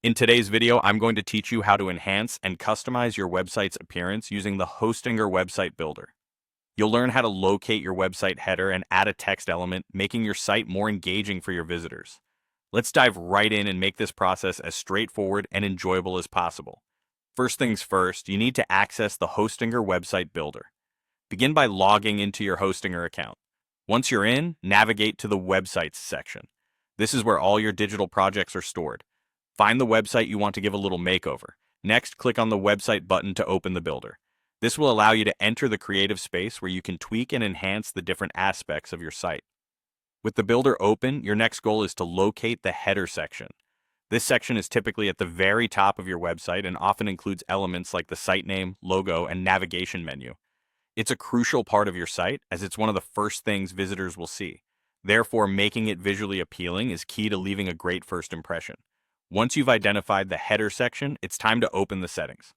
In today's video, I'm going to teach you how to enhance and customize your website's appearance using the Hostinger Website Builder. You'll learn how to locate your website header and add a text element, making your site more engaging for your visitors. Let's dive right in and make this process as straightforward and enjoyable as possible. First things first, you need to access the Hostinger Website Builder. Begin by logging into your Hostinger account. Once you're in, navigate to the Websites section. This is where all your digital projects are stored. Find the website you want to give a little makeover. Next, click on the Website button to open the builder. This will allow you to enter the creative space where you can tweak and enhance the different aspects of your site. With the builder open, your next goal is to locate the header section. This section is typically at the very top of your website and often includes elements like the site name, logo, and navigation menu. It's a crucial part of your site as it's one of the first things visitors will see. Therefore, making it visually appealing is key to leaving a great first impression. Once you've identified the header section, it's time to open the settings.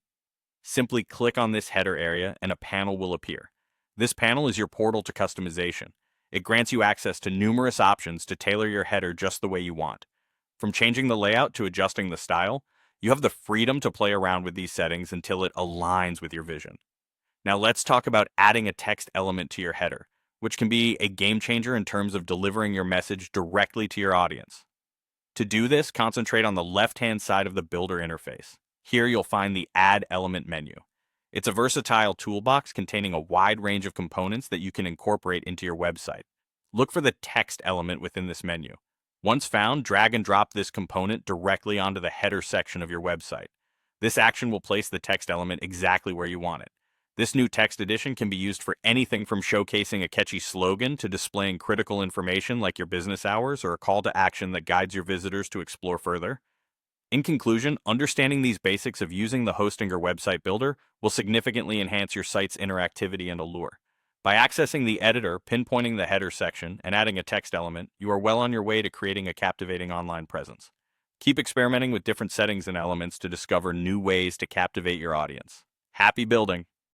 Simply click on this header area and a panel will appear. This panel is your portal to customization. It grants you access to numerous options to tailor your header just the way you want. From changing the layout to adjusting the style, you have the freedom to play around with these settings until it aligns with your vision. Now let's talk about adding a text element to your header, which can be a game changer in terms of delivering your message directly to your audience. To do this, concentrate on the left-hand side of the builder interface. Here you'll find the Add Element menu. It's a versatile toolbox containing a wide range of components that you can incorporate into your website. Look for the text element within this menu. Once found, drag and drop this component directly onto the header section of your website. This action will place the text element exactly where you want it. This new text edition can be used for anything from showcasing a catchy slogan to displaying critical information like your business hours or a call to action that guides your visitors to explore further. In conclusion, understanding these basics of using the Hostinger Website Builder will significantly enhance your site's interactivity and allure. By accessing the editor, pinpointing the header section, and adding a text element, you are well on your way to creating a captivating online presence. Keep experimenting with different settings and elements to discover new ways to captivate your audience. Happy building!